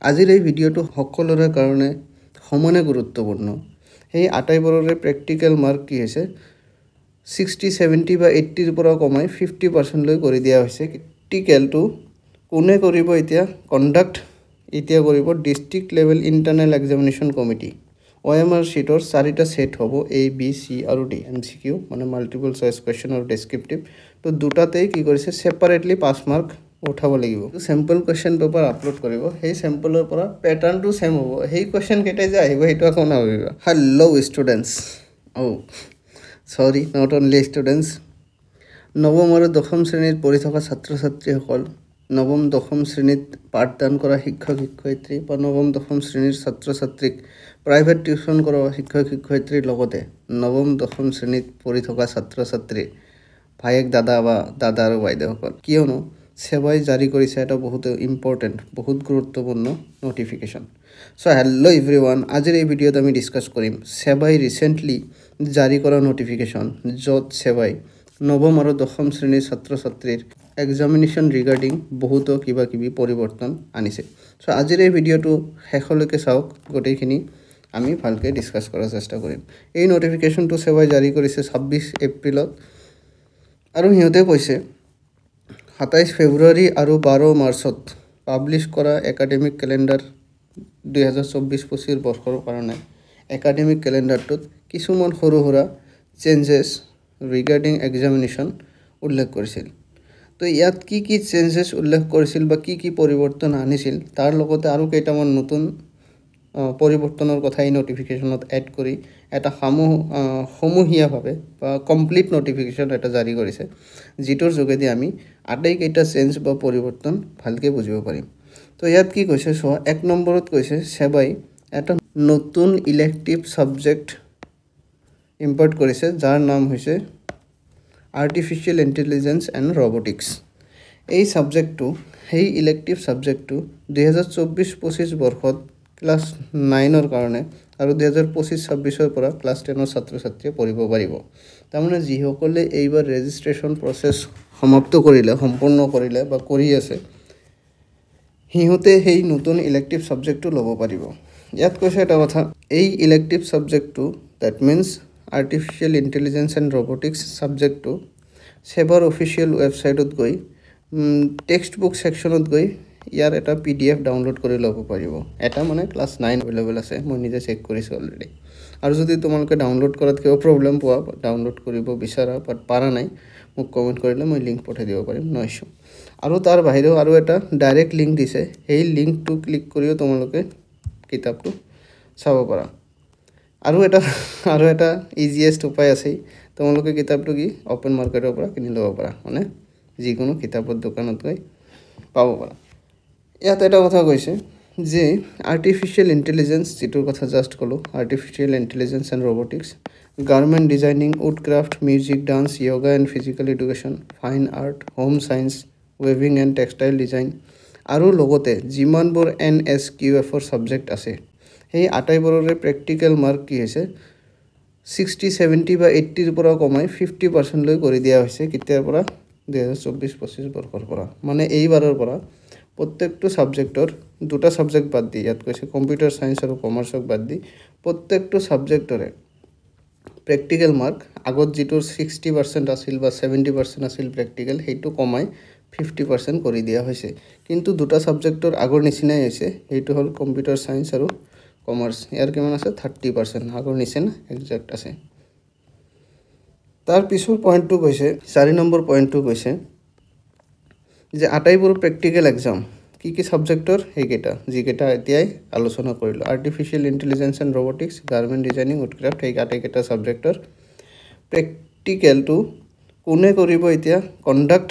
আজিৰ এই ভিডিঅ'টো সকলোৰে কাৰণে সমানে গুৰুত্বপূৰ্ণ। সেই আটাইবোৰৰে প্ৰেক্টিকেল মাৰ্ক কি হৈছে 60, 70 বা 80ৰ পৰা কমাই 50% লৈ কৰি দিয়া হৈছে। প্ৰেক্টিকেলটো কোনে কৰিব এতিয়া? কণ্ডাক্ট এতিয়া কৰিব district level internal examination committee. OMR शीटर 4টা সেট হ'ব, A, B, C আৰু D। MCQ মানে মাল্টিপল চইচ কুৱেশ্যন আৰু ডেছক্ৰিপটিভ। তো দুটাতেই কি কৰিছে ছেপাৰেটলি 5 মাৰ্ক উঠাব লাগিব। চেম্পল কুৱেশ্যন পেপাৰ আপলোড কৰিব, সেই চেম্পলৰ পৰা পেটাৰ্ণটো ছেম হ'ব। সেই কুৱেশ্যন কেইটাই যে আহিব সেইটো আকৌ নাভাবিবা। হেল্ল' ষ্টুডেণ্টছ, সৰি নট অনলি ষ্টুডেণ্টছ, নৱম আৰু দশম শ্ৰেণীত পঢ়ি থকা ছাত্ৰ ছাত্ৰীসকল, নৱম দশম শ্ৰেণীত পাঠদান কৰা শিক্ষক শিক্ষয়িত্ৰী বা নৱম দশম শ্ৰেণীৰ ছাত্ৰ ছাত্ৰীক প্ৰাইভেট টিউশ্যন কৰা শিক্ষক শিক্ষয়িত্ৰীৰ লগতে নৱম দশম শ্ৰেণীত পঢ়ি থকা ছাত্ৰ ছাত্ৰীৰ ভায়েক দাদা বা দাদা আৰু বাইদেউসকল, কিয়নো সেৱাই জাৰি কৰিছে এটা বহুত ইম্পৰ্টেণ্ট, বহুত গুৰুত্বপূৰ্ণ নটিফিকেশ্যন। চ' হেল্ল' এভৰিৱান, আজিৰ এই ভিডিঅ'ত আমি ডিছকাছ কৰিম সেৱাই ৰিচেণ্টলি জাৰি কৰা নটিফিকেশ্যন, য'ত সেৱাই নৱম আৰু দশম শ্ৰেণীৰ ছাত্ৰ ছাত্ৰীৰ এক্সামিনেশ্যন ৰিগাৰ্ডিং বহুতো কিবা কিবি পৰিৱৰ্তন আনিছে। চ' আজিৰ এই ভিডিঅ'টো শেষলৈকে চাওক, গোটেইখিনি আমি ভালকৈ ডিছকাছ কৰাৰ চেষ্টা কৰিম। এই নটিফিকেশ্যনটো সেৱাই জাৰি কৰিছে 26 এপ্ৰিলত আৰু সিহঁতে কৈছে 27 ফেব্ৰুৱাৰী আৰু 12 মাৰ্চত পাব্লিছ কৰা একাডেমিক কেলেণ্ডাৰ 2024-25 বৰ্ষৰ কাৰণে একাডেমিক কেলেণ্ডাৰটোত কিছুমান সৰু সুৰা চেঞ্জেছ ৰিগাৰ্ডিং এক্সামিনেশ্যন উল্লেখ কৰিছিল। তো ইয়াত কি কি চেঞ্জেছ উল্লেখ কৰিছিল বা কি কি পৰিৱৰ্তন আনিছিল, তাৰ লগতে আৰু কেইটামান নতুন পৰিৱৰ্তনৰ কথা এই নটিফিকেশ্যনত এড কৰি এটা সমূহীয়াভাৱে বা কমপ্লিট নটিফিকেশ্যন এটা জাৰি কৰিছে, যিটোৰ যোগেদি আমি আটাইকেইটা চেঞ্জ বা পৰিৱৰ্তন ভালকৈ বুজিব পাৰিম। তো ইয়াত কি কৈছে চোৱা, 1 নম্বৰত কৈছে সেৱাই এটা নতুন ইলেক্টিভ ছাবজেক্ট ইম্পৰ্ট কৰিছে, যাৰ নাম হৈছে আৰ্টিফিচিয়েল ইণ্টেলিজেঞ্চ এণ্ড ৰবটিক্স। এই ছাবজেক্টটো, সেই ইলেক্টিভ ছাবজেক্টটো 2024-25 বৰ্ষত ক্লাছ 9ৰ কাৰণে আৰু 2025-26 পৰা ক্লাছ 10ৰ ছাত্ৰ ছাত্ৰীয়ে পঢ়িব পাৰিব। তাৰমানে যিসকলে এইবাৰ ৰেজিষ্ট্ৰেশ্যন প্ৰচেছ সম্পূৰ্ণ কৰিলে বা কৰি আছে, সিহঁতে সেই নতুন ইলেক্টিভ ছাবজেক্টটো ল'ব পাৰিব। ইয়াত কৈছে এটা কথা, এই ইলেক্টিভ ছাবজেক্টটো that means artificial intelligence and robotics ছাবজেক্টটো সেৱাৰ অফিচিয়েল ৱেবছাইটত গৈ টেক্সট বুক ছেকশ্যনত গৈ ইয়াৰ এটা PDF ডাউনলোড কৰি ল'ব পাৰিব। এটা মানে ক্লাছ 9 এভেইলেবল আছে, মই নিজে চেক কৰিছোঁ অলৰেডি। আৰু যদি তোমালোকে ডাউনলোড কৰাত কিবা প্ৰব্লেম পোৱা, ডাউনলোড কৰিব বিচাৰা বাট পাৰা নাই, মোক কমেণ্ট কৰিলে মই লিংক পঠাই দিব পাৰিম, নো ইছ্যু। আৰু তাৰ বাহিৰেও আৰু এটা ডাইৰেক্ট লিংক দিছে, সেই লিংকটো ক্লিক কৰিও তোমালোকে কিতাপটো চাব পাৰা। আৰু এটা ইজিয়েষ্ট উপায় আছেই, তোমালোকে কিতাপটো কি অ'পেন মাৰ্কেটৰ পৰা কিনি ল'ব পাৰা, মানে যিকোনো কিতাপৰ দোকানত গৈ পাব পাৰা। ইয়াত এটা কথা কৈছে যে আৰ্টিফিচিয়েল ইণ্টেলিজেঞ্চ, যিটোৰ কথা জাষ্ট ক'লোঁ, artificial intelligence and robotics, garment designing, wood craft, music, dance, yoga and physical education, fine art, home science, ৱেভিং এণ্ড টেক্সটাইল ডিজাইন আৰু লগতে যিমানবোৰ NSQF-ৰ ছাবজেক্ট আছে, সেই আটাইবোৰৰে প্ৰেক্টিকেল মাৰ্ক কি হৈছে 60, 70 বা 80ৰ পৰা কমাই 50% লৈ কৰি দিয়া হৈছে। কেতিয়াৰ পৰা? 2024-25 বৰ্ষৰ পৰা, মানে এইবাৰৰ পৰা প্ৰত্যেকটো ছাবজেক্টৰ, দুটা ছাবজেক্ট বাদ দি, ইয়াত কৈছে কম্পিউটাৰ ছায়েন্স আৰু কমাৰ্চক বাদ দি প্ৰত্যেকটো ছাবজেক্টৰে প্ৰেক্টিকেল মাৰ্ক আগত যিটো 60% আছিল বা 70% আছিল প্ৰেক্টিকেল, সেইটো কমাই 50% কৰি দিয়া হৈছে। কিন্তু দুটা ছাবজেক্টৰ আগৰ নিচিনাই হৈছে, সেইটো হ'ল কম্পিউটাৰ ছায়েন্স আৰু কমাৰ্চ। ইয়াৰ কিমান আছে? 30%, আগৰ নিচিনা একজেক্ট আছে। তাৰ পিছৰ পইণ্টটো কৈছে, 4 নম্বৰ পইণ্টটো কৈছে যে আটাইবোৰ প্ৰেক্টিকেল এক্সাম কি কি ছাবজেক্টৰ, সেইকেইটা যিকেইটা এতিয়াই আলোচনা কৰিলোঁ, artificial intelligence and robotics, garment designing, wood craft, সেই আটাইকেইটা ছাবজেক্টৰ প্ৰেক্টিকেলটো কোনে কৰিব এতিয়া? কণ্ডাক্ট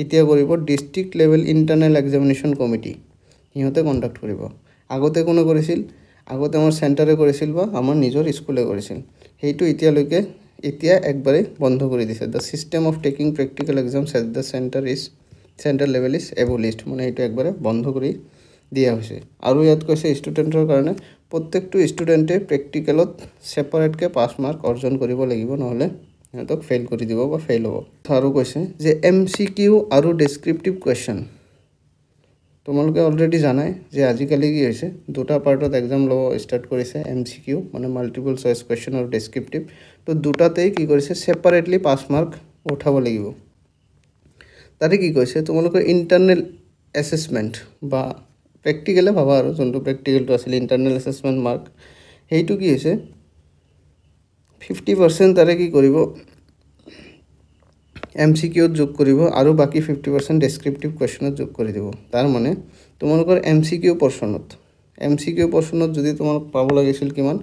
এতিয়া কৰিব district level internal examination committee, সিহঁতে কণ্ডাক্ট কৰিব। আগতে কোনে কৰিছিল? আগতে আমাৰ চেণ্টাৰে কৰিছিল বা আমাৰ নিজৰ স্কুলে কৰিছিল। সেইটো এতিয়া একবাৰে বন্ধ কৰি দিছে। The system of taking practical exams at the centre level is abolished, মানে এইটো একবাৰে বন্ধ কৰি দিয়া হৈছে। আৰু ইয়াত কৈছে ষ্টুডেণ্টৰ কাৰণে প্ৰত্যেকটো ষ্টুডেণ্টে প্ৰেক্টিকেলত ছেপাৰেটকৈ 5 মাৰ্ক অৰ্জন কৰিব লাগিব, নহ'লে সিহঁতক ফেইল কৰি দিব বা ফেইল হ'ব। আৰু কৈছে যে MCQ আৰু ডেছক্ৰিপটিভ কুৱেশ্যন, তোমালোকে অলৰেডি জানাই যে আজিকালি কি হৈছে দুটা পাৰ্টত এক্সাম ল'ব ষ্টাৰ্ট কৰিছে MCQ মানে মাল্টিপল চইচ কুৱেশ্যন আৰু ডেছক্ৰিপটিভ তো দুটাতেই কি কৰিছে ছেপাৰেটলি 5 মাৰ্ক উঠাব লাগিব তাতে কি কৈছে তোমালোকৰ ইণ্টাৰনেল এছেছমেণ্ট বা প্ৰেক্টিকেলে ভাবা আৰু যোনটো প্ৰেক্টিকেলটো আছিল ইণ্টাৰনেল এছেছমেণ্ট মাৰ্ক সেইটো কি হৈছে 50% তাৰে কি কৰিব MCQত যোগ কৰিব আৰু বাকি 50% ডেছক্ৰিপটিভ কুৱেশ্যনত যোগ কৰি দিব তাৰ মানে তোমালোকৰ MCQ পৰ্চনত যদি তোমালোক পাব লাগিছিল কিমান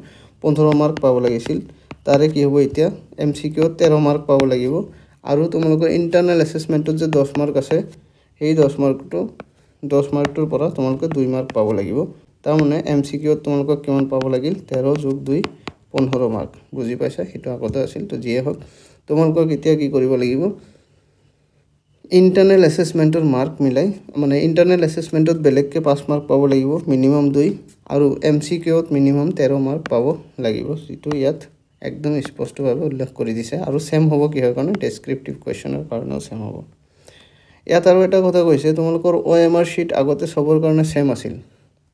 15 মাৰ্ক পাব লাগিছিল তাৰে কি হ'ব এতিয়া MCQত 13 মাৰ্ক পাব লাগিব আৰু তোমালোকৰ ইণ্টাৰনেল এছেছমেণ্টত যে 10 মাৰ্ক আছে সেই 10 মাৰ্কটোৰ পৰা তোমালোকে 2 মাৰ্ক পাব লাগিব তাৰ মানে MCQত তোমালোকক কিমান পাব লাগিল 13 যোগ 2 15 মাৰ্ক বুজি পাইছা সেইটো আগতে আছিল তো যিয়ে হওক তোমালোকক এতিয়া কি কৰিব লাগিব ইণ্টাৰনেল এছেছমেণ্টৰ মাৰ্ক মিলাই মানে ইণ্টাৰনেল এছেছমেণ্টত বেলেগকৈ 5 মাৰ্ক পাব লাগিব মিনিমাম 2 আৰু MCQত মিনিমাম 13 মাৰ্ক পাব লাগিব যিটো ইয়াত একদম স্পষ্টভাৱে উল্লেখ কৰি দিছে আৰু সেম হ'ব কিহৰ কাৰণে ডেছক্ৰিপটিভ কুৱেশ্যনৰ কাৰণেও সেম হ'ব ইয়াত আৰু এটা কথা কৈছে তোমালোকৰ OMR শীট আগতে সবৰ কাৰণে সেম আছিল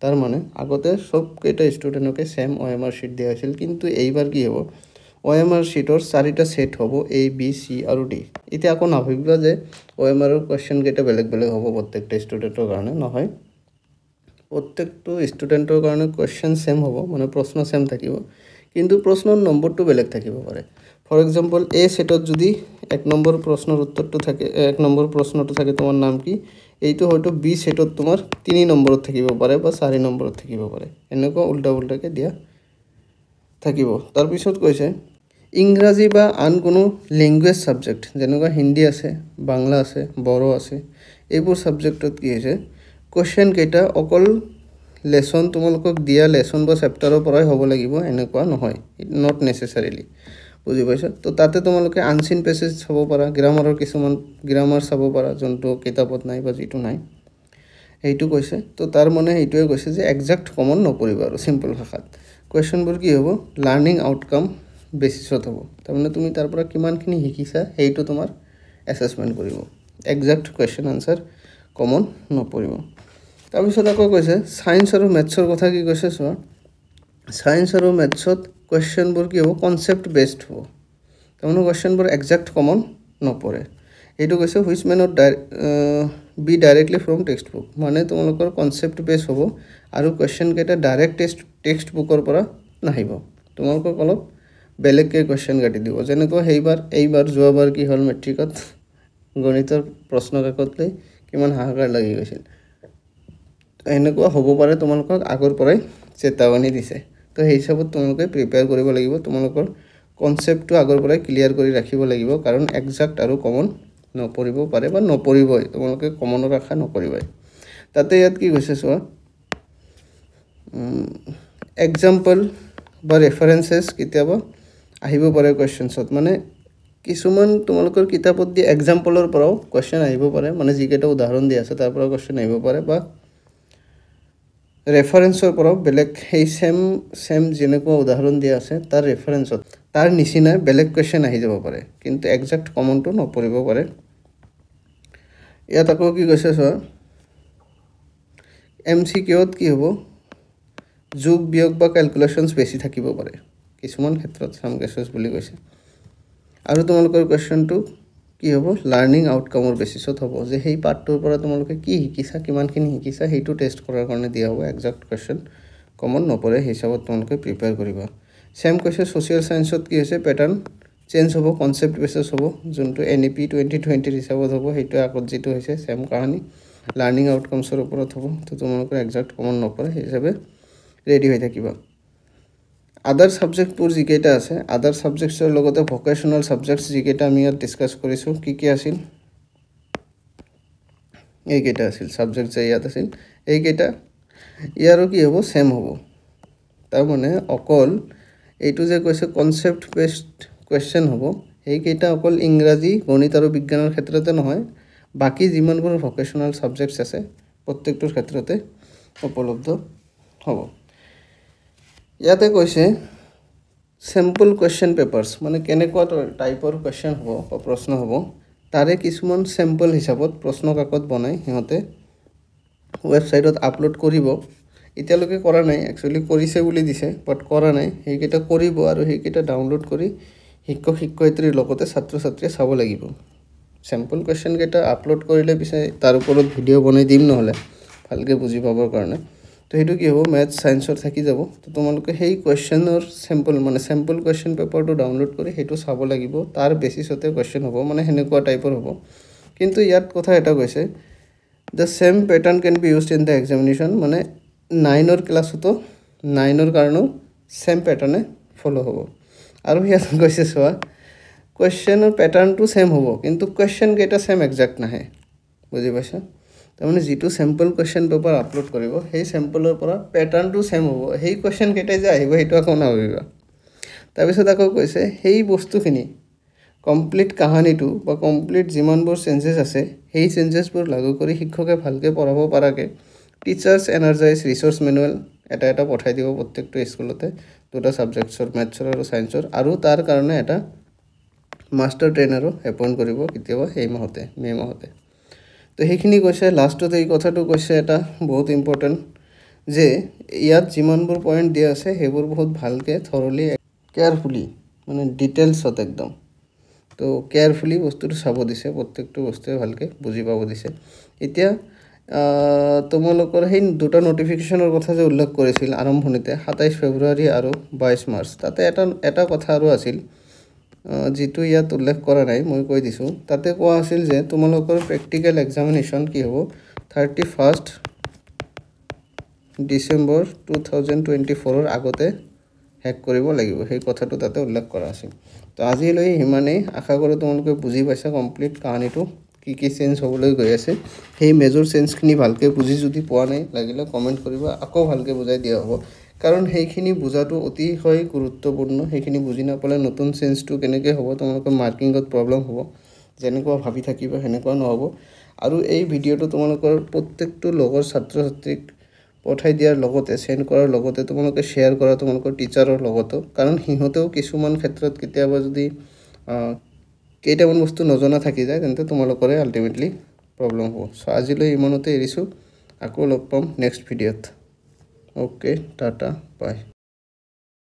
তাৰ মানে আগতে সব কেইটা ষ্টুডেণ্টকে সেম OMR শীট দিয়া হৈছিল কিন্তু এইবাৰ কি হ'ব OMR শীটৰ 4টা সেট হ'ব A B C আৰু D এতিয়া আকৌ নাভাবিবা যে OMR ৰ কোৱেশ্চন কেইটা বেলেগ বেলেগ হ'ব প্ৰত্যেকটা ষ্টুডেণ্টৰ কাৰণে নহয় প্ৰত্যেকটো ষ্টুডেণ্টৰ কাৰণে কোৱেশ্চন সেম হ'ব মানে প্ৰশ্ন সেম থাকিব কিন্তু প্ৰশ্নৰ নম্বৰটো বেলেগ থাকিব পাৰে ফৰ এক্সাম্পল A সেটত যদি 1 নম্বৰ প্ৰশ্নৰ উত্তৰটো থাকে 1 নম্বৰ প্ৰশ্নটো থাকে তোমাৰ নাম কি এইটো হয়তো B সেটত তোমাৰ 3 নম্বৰত থাকিব পাৰে বা 4 নম্বৰত থাকিব পাৰে এনেকুৱা উল্টা-উল্টাকে দিয়া থাকিব তাৰ পিছত কৈছে ইংৰাজী বা আন কোনো ল্যাঙ্গুৱেজ সাবজেক্ট যেনেকুৱা হিন্দী আছে বাংলা আছে বড়ো আছে এইবোৰ সাবজেক্টত কি হৈছে কোৱেশ্চন কেইটা অকল লেসন তোমালোকক দিয়া লেসন বা চেপ্টাৰৰ পৰাই হ'ব লাগিব এনেকুৱা নহয় নট নেসেসাৰিলি বুজি পাইছা তো তাতে তোমালোকে আনসিন পেছেজ হ'ব পাৰা গ্ৰামাৰৰ কিছুমান গ্ৰামাৰ চাব পাৰা যোনটো কিতাপত নাই বা যিটো নাই এইটো কৈছে তো তাৰ মানে এইটোৱে কৈছে যে এক্সাক্ট কমন নপৰিবা আৰু সিম্পল ভাষাত কোৱেশ্চনবোৰ কি হ'ব লাৰ্নিং আউটকাম বেসিছত হ'ব তাৰমানে তুমি তাৰ পৰা কিমানখিনি শিকিছা সেইটো তোমাৰ এছেছমেন্ট কৰিব এক্সাক্ট কোৱেশ্চন আনসাৰ কমন নপৰিব তাৰপিছত আকৌ কৈছে সায়েন্স আৰু মেথছৰ কথা কি কৈছে চোৱা সায়েন্স আৰু মেথছত কোৱেশ্চনবোৰ কি হ'ব কনসেপ্ট বেসড হ'ব তাৰমানে কোৱেশ্চনবোৰ এক্সাক্ট কমন নপৰে এইটো কৈছে which may not be directly from text book মানে তোমালোকৰ কনসেপ্ট বেস হ'ব আৰু কোৱেশ্চন কেইটা ডাইৰেক্ট টেক্সট বুকৰ পৰা নাহিব তোমালোকক অলপ বেলেগকে কোৱেশ্চন কাটি দিব যেনেকুৱা এইবাৰ যোৱাবাৰ কি হ'ল মেট্ৰিকত গণিতৰ প্ৰশ্ন কাকতলৈ কিমান হাহাকাৰ লাগি গৈছিল এনেকুৱা হ'ব পাৰে তোমালোকক আগৰ পৰাই চেতাৱনী দিছে তো সেই হিচাপত তোমালোকে প্ৰিপেয়াৰ কৰিব লাগিব তোমালোকৰ কনসেপ্টটো আগৰ পৰাই ক্লিয়াৰ কৰি ৰাখিব লাগিব কাৰণ এক্সাক্ট আৰু কমন নপৰিব পাৰে বা নপৰিবই তোমালোকে কমনৰ আশা নকৰিবই তাতে ইয়াত কি কৈছে চোৱা এক্সাম্পল বা ৰেফাৰেন্সেছ কেতিয়াবা আহিব পাৰে কোৱেশ্চনছত মানে কিছুমান তোমালোকৰ কিতাপত দি এক্সাম্পলৰ পৰাও কোৱেশ্চন আহিব পাৰে মানে যিকেইটা উদাহৰণ দিয়া আছে তাৰ পৰা কোৱেশ্চন আহিব পাৰে বা ৰেফাৰেন্সৰ পৰাও বেলেগ সেই সেম যেনেকুৱা উদাহৰণ দিয়া আছে তাৰ ৰেফাৰেন্সত তাৰ নিচিনা বেলেগ কোৱেশ্চন আহি যাব পাৰে কিন্তু এক্সাক্ট কমনটো নপৰিব পাৰে ইয়াত আকৌ কি কৈছে চোৱা MCQত কি হ'ব যোগ বিয়োগ বা ক্যালকুলেশনস বেছি থাকিব পাৰে কিছুমান ক্ষেত্ৰত সাম কেसेছ বুলি কৈছে আৰু তোমালোকৰ কোৱেশ্চনটো কি হ'ব লাৰ্নিং আউটকামৰ বেসিছত হ'ব যে সেই পাৰ্টটোৰ পৰা তোমালোকে কি শিকিছা কিমানখিনি শিকিছা সেইটো টেষ্ট কৰাৰ কাৰণে দিয়া হ'ব এক্সাক্ট কোৱেশ্চন কমন নপৰে হিচাপত তোমালোকে প্ৰিপেয়াৰ কৰিবা সেম কৈছে সোশ্যাল সায়েন্সত কি হৈছে প্যাটাৰ্ন চেঞ্জ হ'ব কনসেপ্ট বেসিছ হ'ব যোনটো NEP 2020 হিচাপত হ'ব সেইটো আগত যেটো হৈছে সেম কাহিনী লাৰ্নিং আউটকামছৰ ওপৰত হ'ব তো তোমালোকৰ এক্সাক্ট কমন নপৰে হিচাপে ৰেডি হৈ থাকিবা আদাৰ সাবজেক্টবোৰ যিকেইটা আছে আদাৰ সাবজেক্টছৰ লগতে ভোকেশনাল সাবজেক্টছ যিকেইটা আমি ইয়াত ডিসকাস কৰিছোঁ কি আছিল এইকেইটা আছিল সাবজেক্ট যে ইয়াত আছিল এইকেইটা ইয়াৰো কি হ'ব সেম হ'ব তাৰ মানে অকল এইটো যে কৈছে কনসেপ্ট বেসড কোৱেশ্চন হ'ব এইকেইটা অকল ইংৰাজী গণিত আৰু বিজ্ঞানৰ ক্ষেত্ৰতে নহয় বাকি যিমানবোৰ ভোকেশনাল সাবজেক্টছ আছে প্ৰত্যেকটোৰ ক্ষেত্ৰতে উপলব্ধ হ'ব ইয়াতে কৈছে সিম্পল কোৱেশ্চন পেপাৰছ মানে কেনেকুৱা টাইপৰ কোৱেশ্চন হ'ব বা প্ৰশ্ন হ'ব তাৰে কিছুমান স্যাম্পল হিচাপত প্ৰশ্ন কাকত বনাই হিহঁতে ৱেবছাইটত আপলোড কৰিব এতিয়ালৈকে কৰা নাই একচুৱেলি কৰিছে বুলি দিছে বাট কৰা নাই সেইকেইটা কৰিব আৰু সেইকেইটা ডাউনলোড কৰি শিক্ষক শিক্ষয়িত্ৰীৰ লগতে ছাত্ৰ ছাত্ৰীয়ে চাব লাগিব চেম্পল কুৱেশ্যন কেইটা আপলোড কৰিলে পিছে তাৰ ওপৰত ভিডিঅ' বনাই দিম নহ'লে ভালকৈ বুজি পাবৰ কাৰণে তো সেইটো কি হ'ব মেথছ ছায়েন্সৰ থাকি যাব তো তোমালোকে সেই কুৱেশ্যনৰ চেম্পল কুৱেশ্যন পেপাৰটো ডাউনলোড কৰি সেইটো চাব লাগিব তাৰ বেচিছতে কুৱেশ্যন হ'ব মানে সেনেকুৱা টাইপৰ হ'ব কিন্তু ইয়াত কথা এটা কৈছে the same pattern can be used in the examination মানে 9ৰ ক্লাছতো 9ৰ কাৰণেও চেম পেটাৰ্ণে ফ'ল' হ'ব আৰু ইয়াত কৈছে চোৱা কুৱেশ্যনৰ পেটাৰ্ণটো চেম হ'ব কিন্তু কুৱেশ্যন কেইটা চেম একজেক্ট নাহে বুজি পাইছা তাৰমানে যিটো চেম্পল কুৱেশ্যন পেপাৰ আপলোড কৰিব সেই চেম্পলৰ পৰা পেটাৰ্ণটো চেম হ'ব সেই কুৱেশ্যন কেইটাই যে আহিব সেইটো আকৌ নাভাবিবা তাৰপিছত আকৌ কৈছে সেই বস্তুখিনি কমপ্লিট কাহানীটো বা কমপ্লিট যিমানবোৰ চেঞ্জেছ আছে সেই চেঞ্জেছবোৰ লাগু কৰি শিক্ষকে ভালকৈ পঢ়াব পৰাকৈ টিচাৰ্ছ এনাৰ্জাইজ ৰিচোৰ্চ মেনুৱেল এটা পঠাই দিব প্ৰত্যেকটো স্কুলতে দুটা ছাবজেক্টছৰ মেথছৰ আৰু ছায়েন্সৰ আৰু তাৰ কাৰণে এটা মাষ্টাৰ ট্ৰেইনাৰো এপইণ্ট কৰিব কেতিয়াবা সেই মাহতে মে' মাহতে তো সেইখিনি কৈছে লাষ্টত এই কথাটো কৈছে এটা বহুত ইম্পৰ্টেণ্ট যে ইয়াত যিমানবোৰ পইণ্ট দিয়া আছে সেইবোৰ বহুত ভালকৈ থৰলি কেয়াৰফুলি মানে ডিটেইলছত একদম তো কেয়াৰফুলি বস্তুটো চাব দিছে প্ৰত্যেকটো বস্তুৱে ভালকৈ বুজি পাব দিছে এতিয়া তোমালোকৰ সেই দুটা নটিফিকেশ্যনৰ কথা যে উল্লেখ কৰিছিল আৰম্ভণিতে 27 ফেব্ৰুৱাৰী আৰু 22 মাৰ্চ তাতে এটা কথা আৰু আছিল যিটো ইয়াত উল্লেখ কৰা নাই মই কৈ দিছোঁ তাতে কোৱা আছিল যে তোমালোকৰ প্ৰেক্টিকেল এক্সামিনেশ্যন কি হ'ব 31 ডিচেম্বৰ 2024ৰ আগতে শেষ কৰিব লাগিব সেই কথাটো তাতে উল্লেখ কৰা আছিল তো আজিলৈ সিমানেই আশা কৰোঁ তোমালোকে বুজি পাইছা কমপ্লিট কাহানীটো কি চেঞ্জ হ'বলৈ গৈ আছে সেই মেজৰ চেঞ্জখিনি ভালকৈ বুজি যদি পোৱা নাই লাগিলে কমেণ্ট কৰিবা আকৌ ভালকৈ বুজাই দিয়া হ'ব কাৰণ সেইখিনি বুজাটো অতিশয় গুৰুত্বপূৰ্ণ সেইখিনি বুজি নাপালে নতুন চেঞ্জটো কেনেকৈ হ'ব তোমালোকৰ মাৰ্কিঙত প্ৰব্লেম হ'ব যেনেকুৱা ভাবি থাকিবা সেনেকুৱা নহ'ব আৰু এই ভিডিঅ'টো তোমালোকৰ প্ৰত্যেকটো লগৰ ছাত্ৰ ছাত্ৰীক পঠাই দিয়াৰ লগতে সেন্ড কৰাৰ লগতে তোমালোকে শ্বেয়াৰ কৰা তোমালোকৰ টিচাৰৰ লগতো কাৰণ সিহঁতেও কিছুমান ক্ষেত্ৰত কেতিয়াবা যদি কেইটামান বস্তু নজনা থাকি যায় তেন্তে তোমালোকৰে আল্টিমেটলি প্ৰব্লেম হ'ব সো আজিলৈ ইমানতে এৰিছোঁ আকৌ লগ পাম নেক্সট ভিডিঅ'ত ওকে টাটা বাই